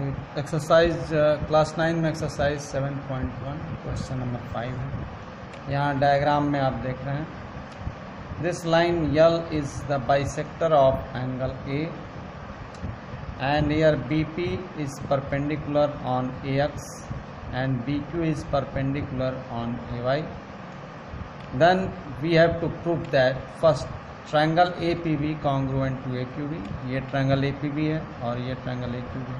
Exercise class 9 में exercise 7.1 question number 5 है। यहाँ डायग्राम में आप देख रहे हैं this line l is the bisector of angle A and here BP is perpendicular on A X and B Q is perpendicular on A Y. Then we have to prove that first triangle A P B congruent to A Q B, ये triangle A P B है और ये triangle A Q B,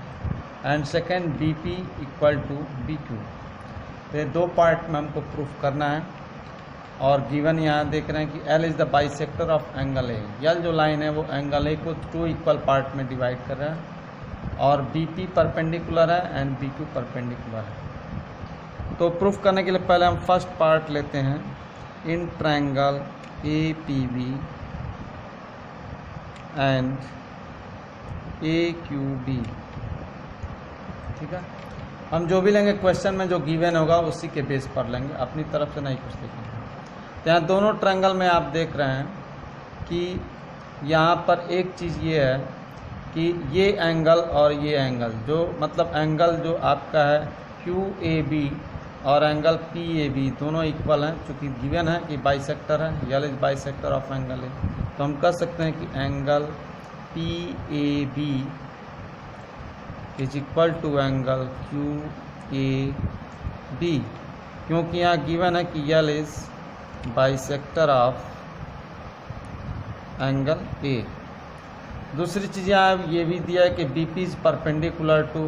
and second B P equal to B Q. तो ये दो part में हमको proof करना है और गिवन यहाँ देख रहे हैं कि L is the bisector of angle A. यल जो लाइन है वो एंगल ए को 2 इक्वल पार्ट में डिवाइड कर रहा है और बी पी परपेंडिकुलर है एंड बी क्यू परपेंडिकुलर है। तो प्रूफ करने के लिए पहले हम फर्स्ट पार्ट लेते हैं इन triangle A P B and A Q B. ठीक है, हम जो भी लेंगे क्वेश्चन में जो गिवन होगा उसी के बेस पर लेंगे, अपनी तरफ से नहीं कुछ लिखेंगे। तो यहाँ दोनों ट्रायंगल में आप देख रहे हैं कि यहाँ पर एक चीज़ ये है कि ये एंगल और ये एंगल जो मतलब एंगल जो आपका है क्यू ए बी और एंगल पी ए बी दोनों इक्वल हैं, चूँकि गिवन है कि बाइसेक्टर है, l is bisector of angle A. तो हम कह सकते हैं कि angle P A B is equal to angle Q A B, क्योंकि यहाँ गिवन है कि l is bisector of angle A. दूसरी चीज़ यहाँ ये भी दिया है कि B P is perpendicular to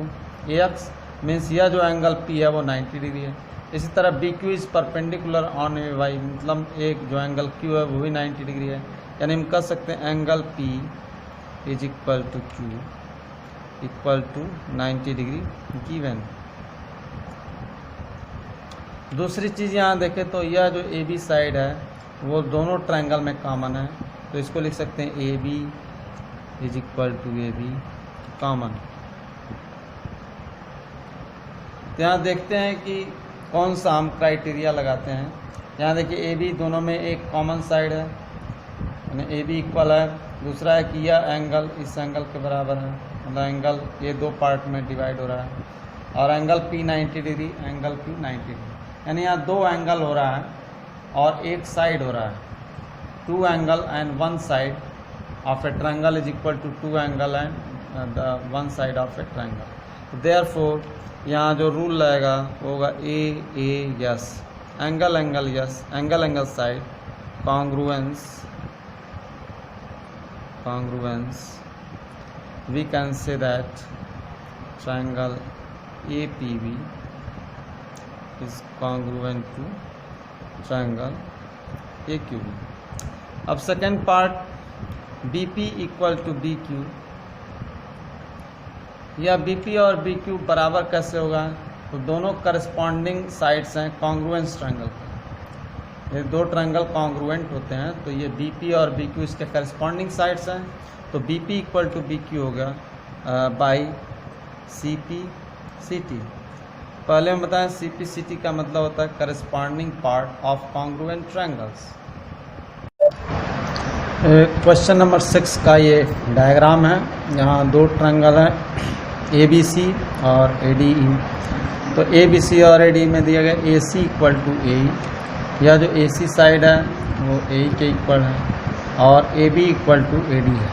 A x, means यह जो एंगल पी है वो 90 डिग्री है। इसी तरह B Q is perpendicular on A Y, मतलब एक जो एंगल क्यू है वो भी 90 डिग्री है। यानी हम कह सकते हैं angle P is equal to Q equal to 90 degree given. दूसरी चीज़ यहाँ देखें तो यह जो ए बी साइड है वो दोनों ट्रायंगल में कॉमन है, तो इसको लिख सकते हैं A B is equal to A B common. तो यहाँ देखते हैं कि कौन सा हम क्राइटेरिया लगाते हैं। यहाँ देखिए ए बी दोनों में एक कॉमन साइड है, यानी ए बी इक्वल है। दूसरा है कि यह एंगल इस एंगल के बराबर है, मतलब एंगल ये दो पार्ट में डिवाइड हो रहा है, और angle P 90 degree angle Q 90 degree, यानी यहाँ दो एंगल हो रहा है और एक साइड हो रहा है। 2 angle and 1 side of a triangle is equal to 2 angle and the 1 side of a triangle. Therefore यहाँ जो रूल लगेगा वो होगा A S, angle angle S, angle angle side, congruence we can say that triangle APB is congruent to triangle AQB। अब second part BP equal to BQ, या BP और BQ बराबर कैसे होगा, तो दोनों करस्पॉन्डिंग साइड्स हैं कॉन्ग्रुएंस ट्रायंगल। ये दो ट्रायंगल कॉन्ग्रुएंट होते हैं, तो ये BP और BQ इसके करस्पॉन्डिंग साइड्स हैं, तो BP इक्वल टू BQ होगा बाई CP CT। पहले हम बताएं CP CT का मतलब होता है corresponding part of congruent triangles. Question number 6 का ये डायग्राम है। यहाँ दो ट्रायंगल हैं ABC और ADE। तो ABC और ADE में दिया गया AC इक्वल टू AE, यह जो AC साइड है वो AE के इक्वल है और AB इक्वल टू AD है।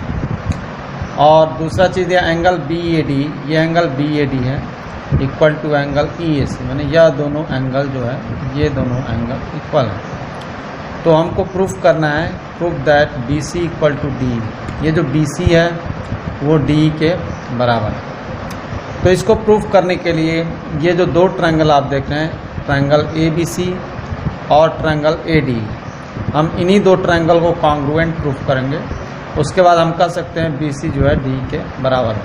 और दूसरा चीज़ है एंगल BAD, ये एंगल BAD है इक्वल टू एंगल EAC, यानी यह दोनों एंगल जो है ये दोनों एंगल इक्वल है। तो हमको प्रूफ करना है, proof that BC equal to DE, ये जो BC है वो DE के बराबर है। तो इसको प्रूफ करने के लिए ये जो दो ट्रायंगल आप देख रहे हैं, ट्रायंगल ABC और ट्रायंगल AD, हम इन्हीं दो ट्रायंगल को कॉन्ग्रुएंट प्रूफ करेंगे। उसके बाद हम कह सकते हैं BC जो है DE के बराबर है।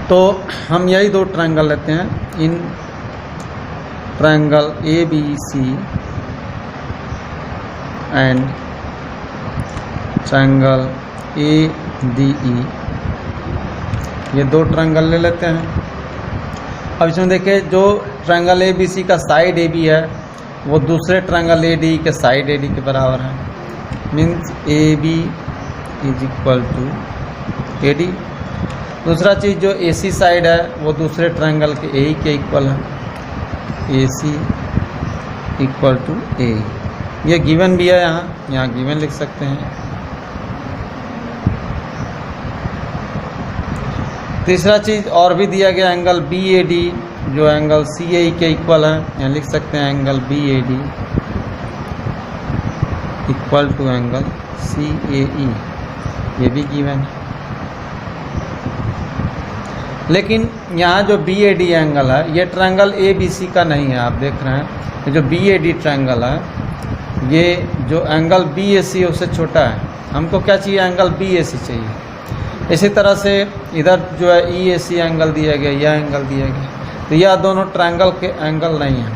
तो हम यही दो ट्रायंगल लेते हैं, in triangle ABC and triangle ADE, ये दो ट्रायंगल ले लेते हैं। अब इसमें देखिए जो ट्रायंगल ABC का साइड AB है वो दूसरे ट्रायंगल AD के साइड AD के बराबर है, means AB is equal to AD। दूसरा चीज़ जो AC साइड है वो दूसरे ट्रायंगल के AE के इक्वल है, AC इक्वल टू AE। ये गिवन भी है, यहाँ गिवन लिख सकते हैं। तीसरा चीज़ और भी दिया गया एंगल BAD जो एंगल CAE के इक्वल है, यहाँ लिख सकते हैं angle BAD equal to angle CAE, ये भी गिवन है। लेकिन यहाँ जो BAD एंगल है ये ट्रायंगल ABC का नहीं है। आप देख रहे हैं ये जो BAD ट्रायंगल है ये जो एंगल BAC है उससे छोटा है। हमको क्या चाहिए, एंगल BAC चाहिए। इसी तरह से इधर जो है EAC एंगल दिया गया, यह एंगल दिया गया, तो यह दोनों ट्रायंगल के एंगल नहीं हैं।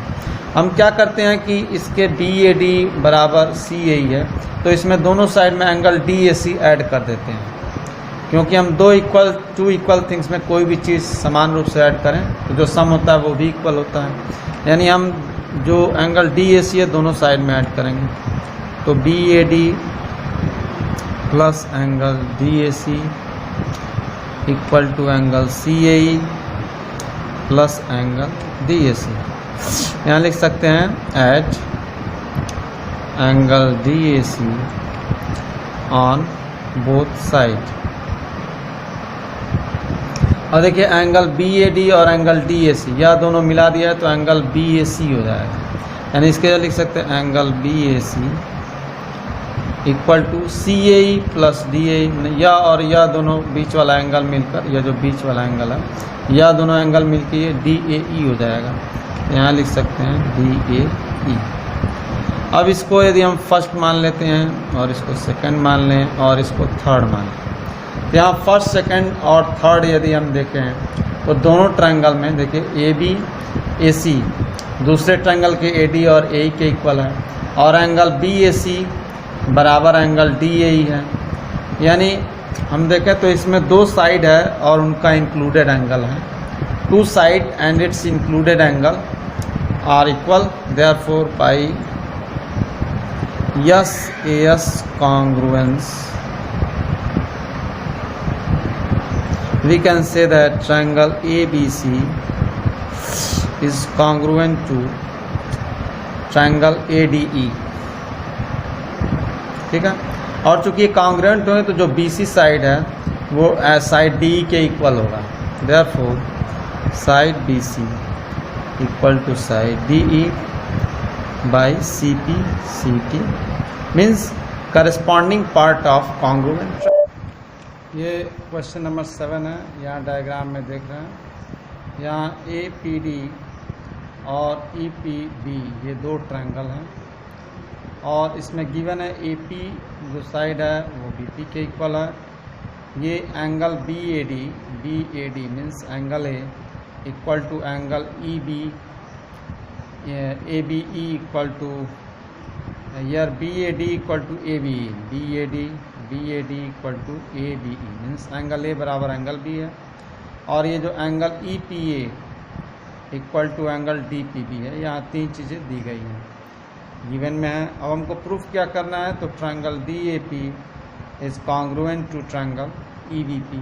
हम क्या करते हैं कि इसके BAD बराबर CAE है तो इसमें दोनों साइड में एंगल DAC ऐड कर देते हैं, क्योंकि हम टू इक्वल थिंग्स में कोई भी चीज़ समान रूप से ऐड करें तो जो सम होता है वो भी इक्वल होता है। यानी हम जो एंगल DAC है दोनों साइड में ऐड करेंगे, तो BAD plus angle DAC equal to angle CAE plus angle DAC। यहाँ लिख सकते हैं add angle DAC on both side. और देखिए एंगल BAD और एंगल DAC यह दोनों मिला दिया है तो एंगल BAC हो जाएगा। यानी इसके लिए लिख सकते हैं angle BAC equal to CAE plus DAE। या और यह दोनों बीच वाला एंगल मिलकर, यह जो बीच वाला एंगल है यह दोनों एंगल मिलकर ये DAE हो जाएगा। यहाँ लिख सकते हैं DAE। अब इसको यदि हम फर्स्ट मान लेते हैं और इसको सेकंड मान लें और इसको थर्ड मान लें, तो यहाँ फर्स्ट सेकंड और थर्ड यदि हम देखें तो दोनों ट्रायंगल में देखिए AB AC दूसरे ट्रायंगल के AD और AE के इक्वल है और एंगल BAC बराबर एंगल DAE है। यानी हम देखें तो इसमें दो साइड है और उनका इंक्लूडेड एंगल है। Two side and its included angle are equal, therefore by AS congruence we can say that triangle ABC is congruent to triangle ADE। ठीक है, और चूंकि ये कॉन्ग्रुएंट होंगे तो जो BC साइड है वो साइड DE के इक्वल होगा। Therefore side BC equal to side DE by CP/CT means corresponding part of congruent. ये क्वेश्चन नंबर 7 है। यहाँ डायग्राम में देख रहे हैं, यहाँ APD और EPB ये दो ट्रायंगल हैं और इसमें गिवन है AP जो साइड है वो BP के इक्वल है। ये angle BAD means angle A equal to angle EB ABE equal to यार BAD equal to ABE BAD equal to ABE means angle A बराबर एंगल B है। और ये जो angle EPA equal to angle DPB है। यहाँ तीन चीज़ें दी गई हैं, गिवन में है। अब हमको प्रूफ क्या करना है, तो triangle DAP is congruent to triangle EBP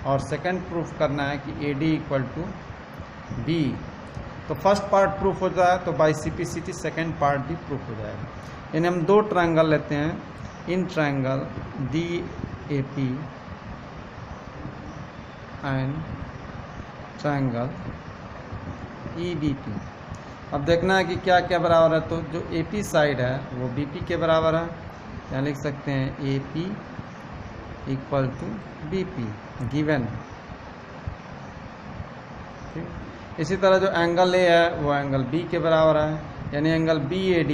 और सेकंड प्रूफ करना है कि AD इक्वल टू B। तो फर्स्ट पार्ट प्रूफ हो जाए तो बाय CP/CT सेकंड पार्ट भी प्रूफ हो जाएगा। यानी हम दो ट्रायंगल लेते हैं, इन triangle DAP and triangle EBP। अब देखना है कि क्या क्या बराबर है। तो जो AP साइड है वो BP के बराबर है। यहाँ लिख सकते हैं AP equal to BP given. ठीक, इसी तरह जो एंगल A है वो एंगल B के बराबर है। यानी एंगल BAD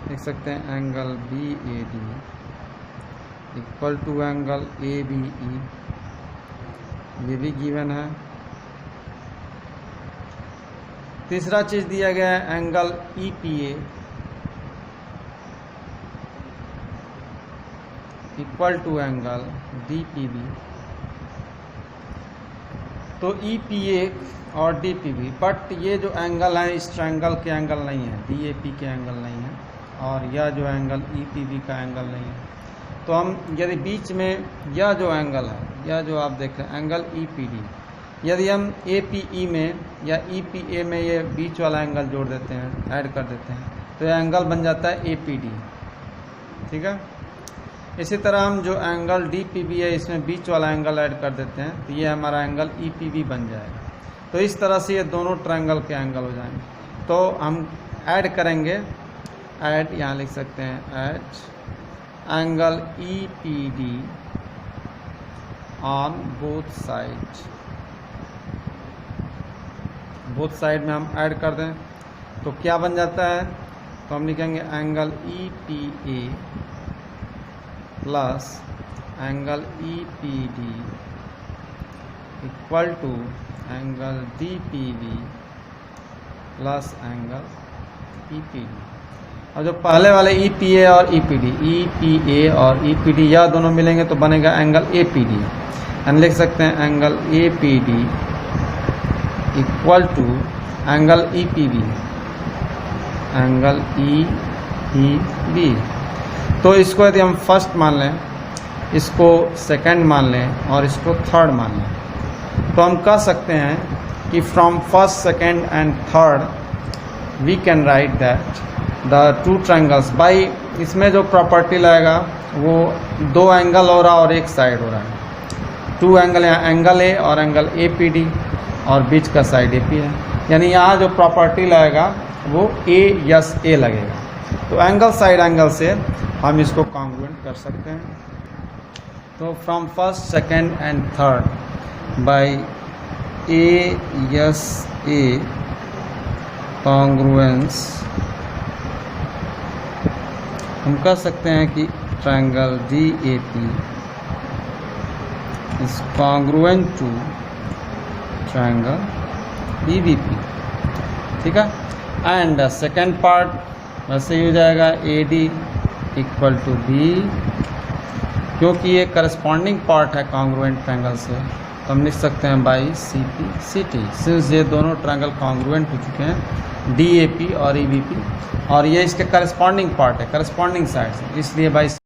लिख सकते हैं angle BAD equal to angle ABE, ये भी गिवन है। तीसरा चीज़ दिया गया है angle EPA equal to angle DPB। तो EPA और DPB, बट ये जो एंगल है इस ट्रायंगल के एंगल नहीं है, DAP के एंगल नहीं है और यह जो एंगल EPB का एंगल नहीं है। तो हम यदि बीच में यह जो एंगल है या जो आप देख रहे हैं एंगल ई पी डी, यदि हम ए पी ई में या ई पी ए में ये बीच वाला एंगल जोड़ देते हैं, ऐड कर देते हैं, तो ये एंगल बन जाता है ए पी डी। ठीक है, इसी तरह हम जो एंगल डी पी बी है इसमें बीच वाला एंगल ऐड कर देते हैं, तो ये हमारा एंगल ई पी बी बन जाएगा। तो इस तरह से ये दोनों ट्रायंगल के एंगल हो जाएंगे। तो हम ऐड करेंगे, ऐड यहाँ लिख सकते हैं, add angle E P D on both side में हम ऐड कर दें तो क्या बन जाता है, तो हम लिखेंगे angle E P A plus angle E P D equal to angle D P B plus angle E P D. और जो पहले वाले ई पी ए और E P D, E P A और ई पी डी यह दोनों मिलेंगे तो बनेगा एंगल ए पी डी। हम लिख सकते हैं angle A P D equal to angle E P B, angle E P B. तो इसको यदि हम फर्स्ट मान लें, इसको सेकंड मान लें और इसको थर्ड मान लें, तो हम कह सकते हैं कि from first, second and third we can write that the two triangles by, इसमें जो प्रॉपर्टी लगेगा वो दो एंगल हो रहा और एक साइड हो रहा है। टू एंगल, यहाँ एंगल ए और एंगल ए पी डी और बीच का साइड ए पी है, यानी यहाँ जो प्रॉपर्टी लगेगा वो ए यस ए लगेगा। तो एंगल साइड एंगल से हम इसको कॉन्ग्रुएंट कर सकते हैं। तो from first, second and third by A S A congruence, हम कह सकते हैं कि triangle D A P is congruent to triangle E B P. ठीक है, एंड सेकेंड पार्ट वैसे ही हो जाएगा A D equal to B, क्योंकि ये करस्पॉन्डिंग पार्ट है कॉन्ग्रुएंट ट्रायंगल से, तो हम लिख सकते हैं by C P C T, since ये दोनों ट्रायंगल कॉन्ग्रुएंट हो चुके हैं डी ए पी और ई बी पी, और ये इसके करस्पॉन्डिंग पार्ट है, करस्पॉन्डिंग साइड से, इसलिए बाई